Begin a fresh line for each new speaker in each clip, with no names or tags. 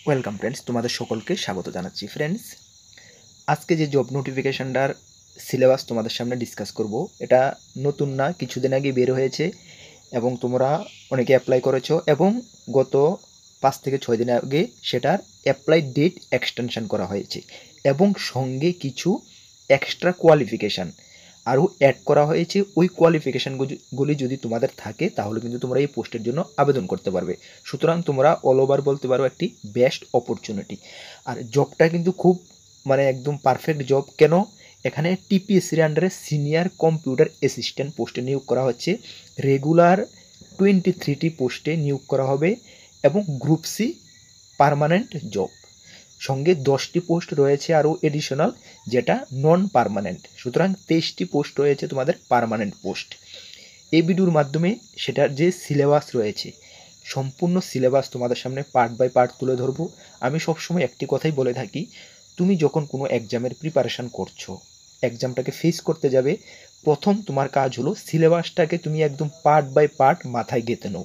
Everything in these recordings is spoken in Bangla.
ওয়েলকাম ফ্রেন্ডস, তোমাদের সকলকে স্বাগত জানাচ্ছি। ফ্রেন্ডস, আজকে যে জব নোটিফিকেশনটার সিলেবাস তোমাদের সামনে ডিসকাস করব, এটা নতুন না, কিছুদিন আগে বের হয়েছে এবং তোমরা অনেকে অ্যাপ্লাই করেছো এবং গত 5 থেকে 6 দিন আগে সেটার অ্যাপ্লাই ডেট এক্সটেনশন করা হয়েছে এবং সঙ্গে কিছু এক্সট্রা কোয়ালিফিকেশান আরও অ্যাড করা হয়েছে। ওই কোয়ালিফিকেশানগুলি যদি তোমাদের থাকে তাহলে কিন্তু তোমরা এই পোস্টের জন্য আবেদন করতে পারবে। সুতরাং তোমরা অল ওভার বলতে পারো একটি বেস্ট অপরচুনিটি। আর জবটা কিন্তু খুব একদম পারফেক্ট জব। কেন? এখানে টিপিএসসির আন্ডারে সিনিয়র কম্পিউটার অ্যাসিস্ট্যান্ট পোস্টে নিয়োগ করা হচ্ছে। রেগুলার 23টি পোস্টে নিয়োগ করা হবে এবং গ্রুপ সি পার্মানেন্ট জব। সঙ্গে 10টি পোস্ট রয়েছে আরও এডিশনাল, যেটা নন পার্মানেন্ট। সুতরাং 23টি পোস্ট রয়েছে তোমাদের পার্মানেন্ট পোস্ট। এই ভিডিওর মাধ্যমে সেটার যে সিলেবাস রয়েছে, সম্পূর্ণ সিলেবাস তোমাদের সামনে পার্ট বাই পার্ট তুলে ধরবো। আমি সবসময় একটি কথাই বলে থাকি, তুমি যখন কোনো এক্সামের প্রিপারেশান করছো, এক্সামটাকে ফেস করতে যাবে, প্রথম তোমার কাজ হলো সিলেবাসটাকে তুমি একদম পার্ট বাই পার্ট মাথায় গেঁথে নাও।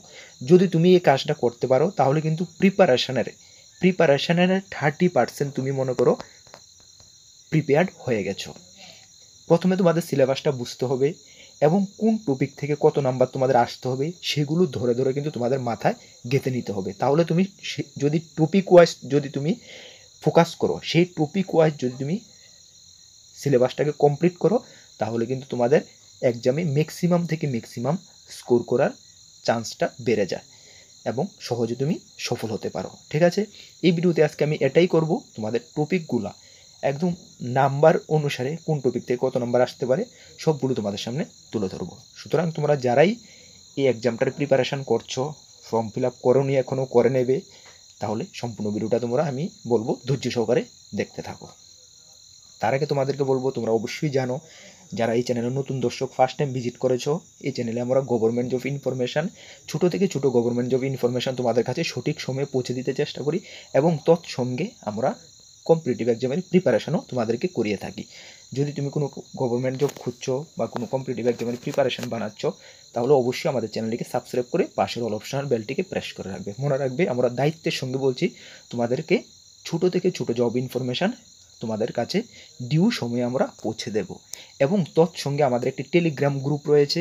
যদি তুমি এই কাজটা করতে পারো তাহলে কিন্তু প্রিপারেশানের 30% তুমি মনে করো প্রিপেয়ার্ড হয়ে গেছো। প্রথমে তোমাদের সিলেবাসটা বুঝতে হবে এবং কোন টপিক থেকে কত নাম্বার তোমাদের আসতে হবে সেগুলো ধরে ধরে কিন্তু তোমাদের মাথায় গেঁথে নিতে হবে। তাহলে তুমি যদি টপিক ওয়াইজ যদি তুমি ফোকাস করো, সেই টপিক ওয়াইজ যদি তুমি সিলেবাসটাকে কমপ্লিট করো, তাহলে কিন্তু তোমাদের এক্সামে ম্যাক্সিমাম থেকে ম্যাক্সিমাম স্কোর করার চান্সটা বেড়ে যায় এবং সহজে তুমি সফল হতে পারো। ঠিক আছে, এই ভিডিওতে আজকে আমি এটাই করব, তোমাদের টপিকগুলা একদম নাম্বার অনুসারে কোন টপিক থেকে কত নাম্বার আসতে পারে সবগুলো তোমাদের সামনে তুলে ধরবো। সুতরাং তোমরা যারাই এই এক্সামটার প্রিপারেশান করছো, ফর্ম ফিল আপ করোনি এখনও, করে নেবে, তাহলে সম্পূর্ণ ভিডিওটা তোমরা আমি বলবো ধৈর্য সহকারে দেখতে থাকো। তার আগে তোমাদেরকে বলবো, তোমরা অবশ্যই জানো, যারা এই চ্যানেলে নতুন দর্শক, ফার্স্ট টাইম ভিজিট করেছো, এই চ্যানেলে আমরা গভর্নমেন্ট জব ইনফরমেশান, ছোটো থেকে ছোটো গভর্নমেন্ট জব ইনফরমেশান তোমাদের কাছে সঠিক সময়ে পৌঁছে দিতে চেষ্টা করি এবং তৎসঙ্গে আমরা কম্পিটিটিভ এক্সামের প্রিপারেশানও তোমাদেরকে করিয়ে থাকি। যদি তুমি কোনো গভর্নমেন্ট জব খুঁজছো বা কোনো কম্পিটিটিভ এক্সামের প্রিপারেশান বানাচ্ছ, তাহলে অবশ্যই আমাদের চ্যানেলটিকে সাবস্ক্রাইব করে পাশের অল অপশনাল বেলটিকে প্রেস করে রাখবে। মনে রাখবে, আমরা দায়িত্বের সঙ্গে বলছি, তোমাদেরকে ছোটো থেকে ছোটো জব ইনফরমেশান তোমাদের কাছে ডিউ সময়ে আমরা পৌঁছে দেব। এবং তৎসঙ্গে আমাদের একটি টেলিগ্রাম গ্রুপ রয়েছে,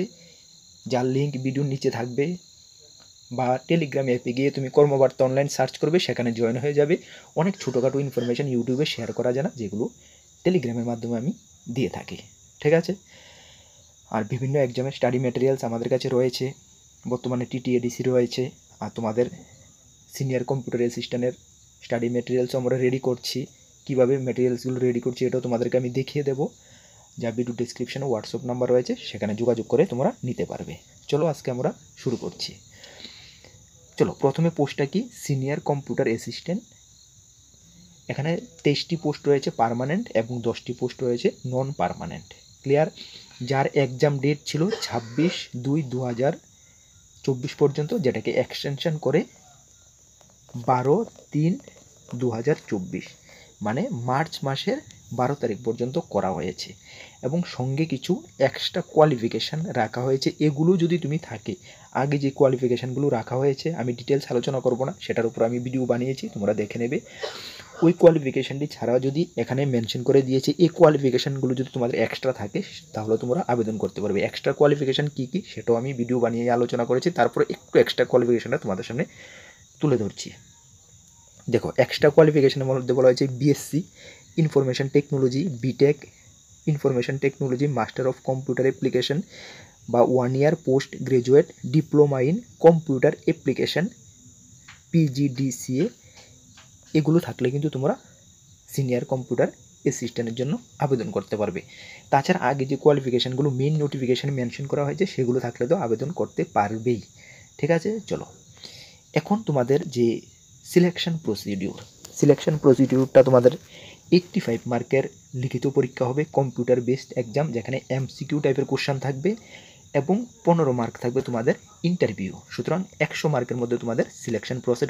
যার লিঙ্ক ভিডিওর নিচে থাকবে, বা টেলিগ্রাম অ্যাপে গিয়ে তুমি কর্মবার্তা অনলাইন সার্চ করবে, সেখানে জয়েন হয়ে যাবে। অনেক ছোটোখাটো ইনফরমেশান ইউটিউবে শেয়ার করা যায় না, যেগুলো টেলিগ্রামের মাধ্যমে আমি দিয়ে থাকি। ঠিক আছে, আর বিভিন্ন এক্সামের স্টাডি ম্যাটেরিয়ালস আমাদের কাছে রয়েছে। বর্তমানে টিটিএডিসি রয়েছে, আর তোমাদের সিনিয়র কম্পিউটার অ্যাসিস্ট্যান্টের স্টাডি ম্যাটেরিয়ালসও আমরা রেডি করছি। কীভাবে ম্যাটেরিয়ালসগুলো রেডি করছি এটাও তোমাদেরকে আমি দেখিয়ে দেবো। যা ভিডিও ডিসক্রিপশানে হোয়াটসঅ্যাপ নাম্বার রয়েছে, সেখানে যোগাযোগ করে তোমরা নিতে পারবে। চলো আজকে আমরা শুরু করছি। চলো, প্রথমে পোস্টটা কি, সিনিয়র কম্পিউটার অ্যাসিস্ট্যান্ট। এখানে 23টি পোস্ট রয়েছে পার্মানেন্ট এবং 10টি পোস্ট রয়েছে নন পার্মানেন্ট। ক্লিয়ার? যার এক্সাম ডেট ছিল 26/2/2024 পর্যন্ত, যেটাকে এক্সটেনশন করে 12/3/2024 মানে মার্চ মাসের 12 তারিখ পর্যন্ত করা হয়েছে। এবং সঙ্গে কিছু এক্সট্রা কোয়ালিফিকেশান রাখা হয়েছে। এগুলো যদি তুমি থাকে, আগে যে কোয়ালিফিকেশানগুলো রাখা হয়েছে আমি ডিটেলস আলোচনা করব না, সেটার উপর আমি ভিডিও বানিয়েছি, তোমরা দেখে নেবে। ওই কোয়ালিফিকেশানটি ছাড়াও যদি এখানে মেনশন করে দিয়েছে, এই কোয়ালিফিকেশানগুলো যদি তোমাদের এক্সট্রা থাকে তাহলে তোমরা আবেদন করতে পারবে। এক্সট্রা কোয়ালিফিকেশান কী কী সেটাও আমি ভিডিও বানিয়ে আলোচনা করেছি, তারপরে একটু এক্সট্রা কোয়ালিফিকেশানটা তোমাদের সামনে তুলে ধরছি। দেখো, এক্সট্রা কোয়ালিফিকেশানের মধ্যে বলা হয়েছে BSc information technology, BTech information technology, master of computer application বা 1 year post graduate diploma in computer application, PGDCA, এগুলো থাকলে কিন্তু তোমরা সিনিয়র কম্পিউটার অ্যাসিস্ট্যান্টের জন্য আবেদন করতে পারবে। তাছাড়া আগে যে কোয়ালিফিকেশানগুলো মেন নোটিফিকেশানে মেনশন করা হয়েছে সেগুলো থাকলে তো আবেদন করতে পারবেই। ঠিক আছে, চলো এখন তোমাদের যে সিলেকশন প্রসিডিউরটা তোমাদের 85 মার্কের লিখিত পরীক্ষা হবে, কম্পিউটার বেসড এক্সাম, যেখানে এমসিকিউ টাইপের কোশ্চেন থাকবে এবং 15 মার্ক থাকবে তোমাদের ইন্টারভিউ। সুতরাং 100 মার্কের মধ্যে তোমাদের সিলেকশন প্রসেস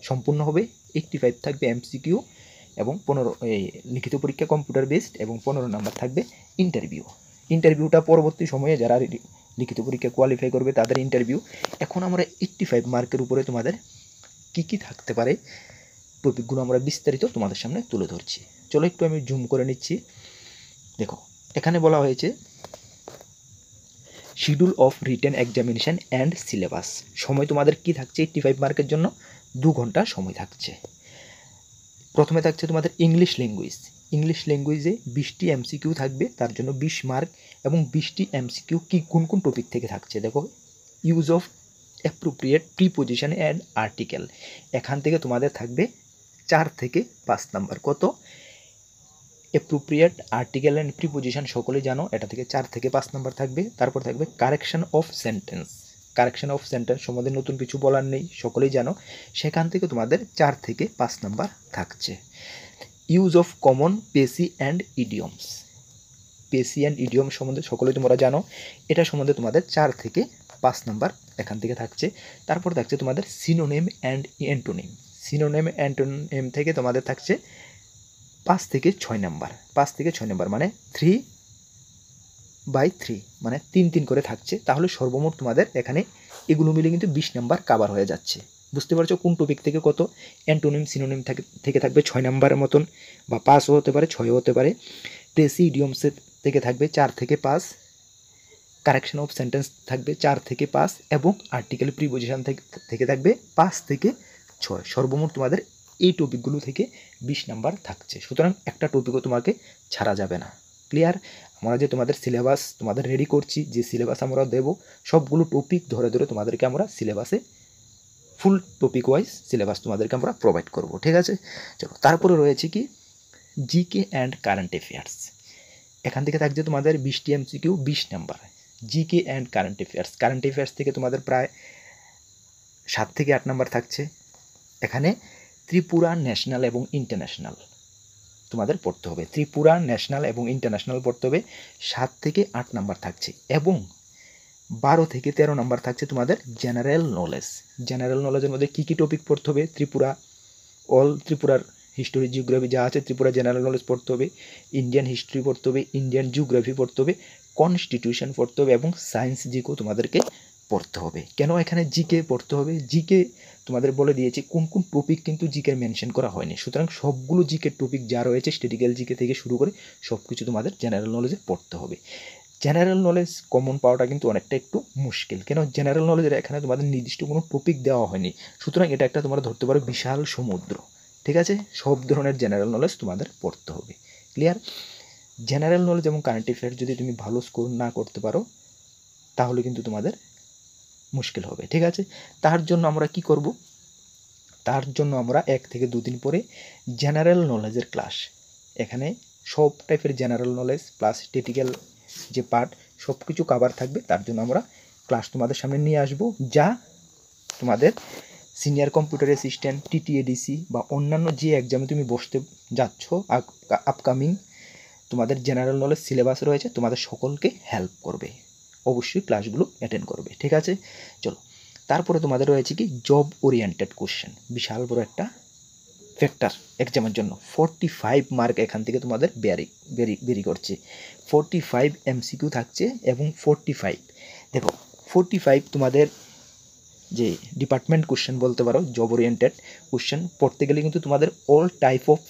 সম্পূর্ণ হবে। 85 থাকবে এমসিকিউ এবং 15 লিখিত পরীক্ষা কম্পিউটার বেসড, এবং 15 নাম্বার থাকবে ইন্টারভিউটা পরবর্তী সময়ে যারা লিখিত পরীক্ষা কোয়ালিফাই করবে তাদের ইন্টারভিউ। এখন আমরা 85 মার্কের উপরে তোমাদের কী কী থাকতে পারে টপিকগুলো আমরা বিস্তারিত তোমাদের সামনে তুলে ধরছি। চলো একটু আমি জুম করে নিচ্ছি। দেখো এখানে বলা হয়েছে schedule of written examination and syllabus. সময় তোমাদের কি থাকছে 85 মার্কের জন্য 2 ঘন্টা সময় থাকছে। প্রথমে থাকছে তোমাদের ইংলিশ ল্যাঙ্গুয়েজ। ইংলিশ ল্যাঙ্গুয়েজে 20টি এমসিকিউ থাকবে, তার জন্য 20 মার্ক। এবং 20টি এমসিকিউ কি কোন কোন টপিক থেকে থাকছে দেখো, use of appropriate preposition and article. এখান থেকে তোমাদের থাকবে 4 থেকে 5 নাম্বার। কত? অ্যাপ্রোপ্রিয়েট আর্টিকেল অ্যান্ড প্রিপোজিশন সকলেই জানো, এটা থেকে 4 থেকে 5 নাম্বার থাকবে। তারপর থাকবে correction of sentence. Correction of sentence সম্বন্ধে নতুন কিছু বলার নেই, সকলেই জানো, সেখান থেকে তোমাদের 4 থেকে 5 নাম্বার থাকছে। Use of common precis and idioms. Precis and idiom সম্বন্ধে সকলেই তোমরা জানো, এটা সম্বন্ধে তোমাদের 4 থেকে 5 নাম্বার এখান থেকে থাকছে। তারপর থাকছে তোমাদের synonym and antonym. Synonym antonym থেকে তোমাদের থাকছে 5 থেকে 6 নাম্বার। 5 থেকে 6 নাম্বার মানে 3/3, মানে 3 করে থাকছে। তাহলে সর্বমোট তোমাদের এখানে এগুলো মিলে কিন্তু 20 নাম্বার কাভার হয়ে যাচ্ছে। বুঝতে পারছো কোন টপিক থেকে কত? অ্যান্টোনিম সিনোনিম থেকে থাকবে 6 নাম্বারের মতন, বা 5ও হতে পারে, 6ও হতে পারে। প্রেসি ইডিয়মসের থেকে থাকবে 4 থেকে 5। কারেকশন অফ সেন্টেন্স থাকবে 4 থেকে 5, এবং আর্টিকেল প্রিপোজিশন থেকে থাকবে 5 থেকে 6। সর্বমোট তোমাদের এই টপিকগুলো থেকে 20 নাম্বার থাকছে। সুতরাং একটা টপিকও তোমাকে ছাড়া যাবে না। ক্লিয়ার? আমরা যে তোমাদের সিলেবাস তোমাদের রেডি করছি, যে সিলেবাস আমরা দেব, সবগুলো টপিক ধরে ধরে তোমাদেরকে আমরা সিলেবাসে ফুল টপিক ওয়াইজ সিলেবাস তোমাদেরকে আমরা প্রোভাইড করব। ঠিক আছে? চলো, তারপরে রয়েছে কি জিকে অ্যান্ড কারেন্ট অ্যাফেয়ার্স। এখান থেকে থাকছে তোমাদের 20টি MCQ, 20 number. GK and current affairs. Current affairs থেকে তোমাদের প্রায় 7 থেকে 8 নাম্বার থাকছে। এখানে ত্রিপুরা ন্যাশনাল এবং ইন্টারন্যাশনাল তোমাদের পড়তে হবে। ত্রিপুরা ন্যাশনাল এবং ইন্টারন্যাশনাল পড়তে হবে, 7 থেকে 8 নাম্বার থাকছে। এবং 12 থেকে 13 নাম্বার থাকছে তোমাদের জেনারেল নলেজ। জেনারেল নলেজের মধ্যে কী কী টপিক পড়তে হবে? ত্রিপুরার হিস্টোরি জিওগ্রাফি যা আছে, ত্রিপুরা জেনারেল নলেজ পড়তে হবে, ইন্ডিয়ান হিস্ট্রি পড়তে হবে, ইন্ডিয়ান জিওগ্রাফি পড়তে হবে, কনস্টিটিউশন পড়তে হবে, এবং সায়েন্স জিকেও তোমাদেরকে পড়তে হবে। কেন এখানে জিকে পড়তে হবে? জিকে তোমাদের বলে দিয়েছি কোন কোন টপিক কিন্তু জিকের মেনশন করা হয়নি। সুতরাং সবগুলো জিকের টপিক যা রয়েছে, স্ট্যাটিক্যাল জিকে থেকে শুরু করে সব কিছু তোমাদের জেনারেল নলেজে পড়তে হবে। জেনারেল নলেজ কমন পাওয়াটা কিন্তু অনেকটা একটু মুশকিল। কেন? জেনারেল নলেজের এখানে তোমাদের নির্দিষ্ট কোনো টপিক দেওয়া হয়নি। সুতরাং এটা একটা তোমরা ধরতে পারো বিশাল সমুদ্র। ঠিক আছে? সব ধরনের জেনারেল নলেজ তোমাদের পড়তে হবে। ক্লিয়ার? জেনারেল নলেজ এবং কারেন্ট অ্যাফেয়ার্স যদি তুমি ভালো স্কোর না করতে পারো, তাহলে কিন্তু তোমাদের মুশকিল হবে। ঠিক আছে? তার জন্য আমরা কি করব? তার জন্য আমরা 1 থেকে 2 দিন পরে জেনারেল নলেজের ক্লাস, এখানে সব টাইপের জেনারেল নলেজ প্লাস স্ট্যাটিক্যাল যে পার্ট সব কিছু কাভার থাকবে। তার জন্য আমরা ক্লাস তোমাদের সামনে নিয়ে আসব, যা তোমাদের সিনিয়র কম্পিউটার অ্যাসিস্ট্যান্ট, টিটিএডিসি বা অন্যান্য যে এক্সামে তুমি বসতে যাচ্ছ আপকামিং, তোমাদের জেনারেল নলেজ সিলেবাস রয়েছে, তোমাদের সকলকে হেল্প করবে। অবশ্যই ক্লাসগুলো অ্যাটেন্ড করবে। ঠিক আছে? চলো, তারপরে তোমাদের রয়েছে কি জব ওরিয়েন্টেড কোশ্চেন। বিশাল বড় একটা ফ্যাক্টর এক্সামের জন্য। 45 মার্ক এখান থেকে তোমাদের বেরি করছে। 45 এমসিকিউ থাকছে এবং 45 দেখো 45 তোমাদের যে ডিপার্টমেন্ট কোশ্চেন বলতে পারো, জব ওরিয়েন্টেড কোশ্চেন পড়তে গেলে কিন্তু তোমাদের অল টাইপ অফ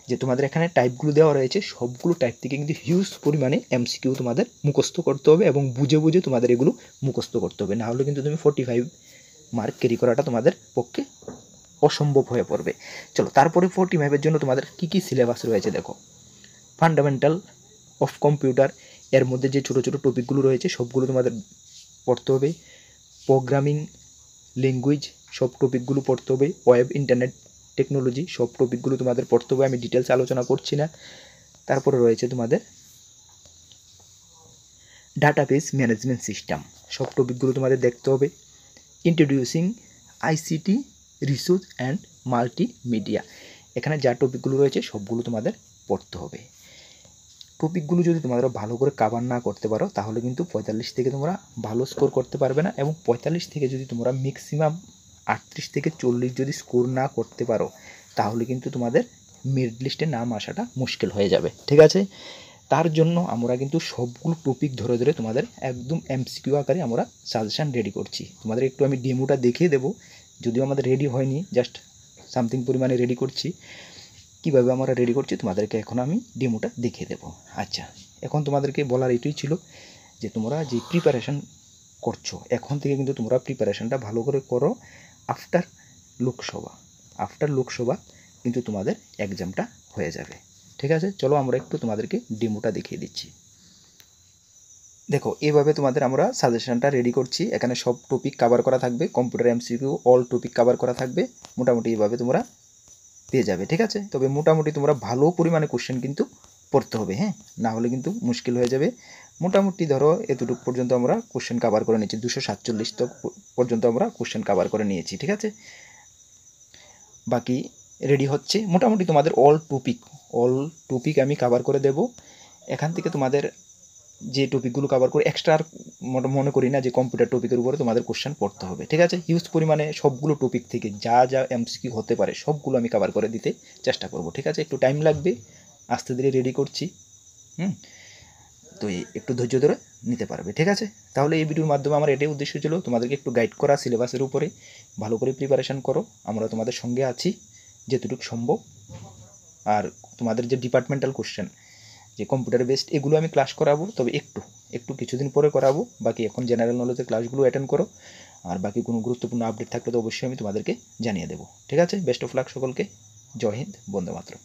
যে তোমাদের এখানে টাইপগুলো দেওয়া রয়েছে, সবগুলো টাইপ থেকে কিন্তু হিউজ পরিমাণে এমসিকিউ তোমাদের মুখস্থ করতে হবে, এবং বুঝে বুঝে তোমাদের এগুলো মুখস্থ করতে হবে। না হলে কিন্তু তুমি 45 মার্ক ক্যারি করাটা তোমাদের পক্ষে অসম্ভব হয়ে পড়বে। চলো, তারপরে 45-এর জন্য তোমাদের কী কী সিলেবাস রয়েছে দেখো। ফান্ডামেন্টাল অফ কম্পিউটার, এর মধ্যে যে ছোটো ছোটো টপিকগুলো রয়েছে সবগুলো তোমাদের পড়তে হবে। প্রোগ্রামিং ল্যাঙ্গুয়েজ সব টপিকগুলো পড়তে হবে। ওয়েব ইন্টারনেট টেকনোলজি সব টপিকগুলো তোমাদের পড়তে হবে, আমি ডিটেলস আলোচনা করছি না। তারপরে রয়েছে তোমাদের ডাটাবেস ম্যানেজমেন্ট সিস্টেম, সব টপিকগুলো তোমাদের দেখতে হবে। Introducing ICT resource and multimedia, এখানে যা টপিকগুলো রয়েছে সবগুলো তোমাদের পড়তে হবে। টপিকগুলো যদি তোমরা ভালো করে কাভার না করতে পারো, তাহলে কিন্তু 45 থেকে তোমরা ভালো স্কোর করতে পারবে না, এবং 45 থেকে যদি তোমরা ম্যাক্সিমাম 38 থেকে 40 যদি স্কোর না করতে পারো, তাহলে কিন্তু তোমাদের মেরিট লিস্টে নাম আসাটা মুশকিল হয়ে যাবে। ঠিক আছে? তার জন্য আমরা কিন্তু সবগুলো টপিক ধরে ধরে তোমাদের একদম এমসিকিউ আকারে আমরা সাজেশান রেডি করছি। তোমাদের একটু আমি ডেমোটা দেখিয়ে দেবো, যদিও আমাদের রেডি হয়নি, জাস্ট সামথিং পরিমাণে রেডি করছি। কীভাবে আমরা রেডি করছি তোমাদেরকে এখন আমি ডেমোটা দেখিয়ে দেবো। আচ্ছা, এখন তোমাদেরকে বলার এটাই ছিল যে তোমরা যে প্রিপারেশান করছো এখন থেকে কিন্তু তোমরা প্রিপারেশানটা ভালো করে করো। আফটার লোকসভা কিন্তু তোমাদের এক্সামটা হয়ে যাবে। ঠিক আছে, চলো আমরা একটু তোমাদেরকে ডেমোটা দেখিয়ে দিচ্ছি। দেখো, এভাবে তোমাদের আমরা সাজেশনটা রেডি করছি। এখানে সব টপিক কভার করা থাকবে, computer MCQ all topic cover করা থাকবে। মোটামুটি এইভাবে তোমরা পেয়ে যাবে। ঠিক আছে, তবে মোটামুটি তোমরা ভালো পরিমাণে কোশ্চেন কিন্তু পড়তে হবে, হ্যাঁ, না হলে কিন্তু মুশকিল হয়ে যাবে। মোটামুটি ধরো এতটুকু পর্যন্ত আমরা কোশ্চেন কভার করে নিয়েছি, 247 তক পর্যন্ত আমরা কোশ্চেন কভার করে নিয়েছি। ঠিক আছে, বাকি রেডি হচ্ছে। মোটামুটি তোমাদের অল টপিক আমি কভার করে দেব। এখান থেকে তোমাদের যে টপিকগুলো কভার করে এক্সট্রা আর মনে করি না যে কম্পিউটার টপিকের উপরে তোমাদের কোশ্চেন পড়তে হবে। ঠিক আছে, হিউজ পরিমাণে সবগুলো টপিক থেকে যা যা এমসিকিউ হতে পারে সবগুলো আমি কভার করে দিতে চেষ্টা করব। ঠিক আছে, একটু টাইম লাগবে, আস্তে ধীরে রেডি করছি। তো একটু ধৈর্য ধরে নিতে পারবে। ঠিক আছে, তাহলে এই ভিডিওর মাধ্যমে আমার এটাই উদ্দেশ্য ছিল তোমাদেরকে একটু গাইড করা, সিলেবাসের উপরে ভালো করে প্রিপারেশান করো। আমরা তোমাদের সঙ্গে আছি যেটুকু সম্ভব। আর তোমাদের যে ডিপার্টমেন্টাল কোশ্চেন যে কম্পিউটার বেসড এগুলো আমি ক্লাস করাবো, তবে একটু কিছুদিন পরে করাবো। বাকি এখন জেনারেল নলেজের ক্লাসগুলো অ্যাটেন্ড করো। আর বাকি কোনো গুরুত্বপূর্ণ আপডেট থাকলে তো অবশ্যই আমি তোমাদেরকে জানিয়ে দেবো। ঠিক আছে, বেস্ট অফ লাক সকলকে। জয় হিন্দ, বন্দে মাতরম।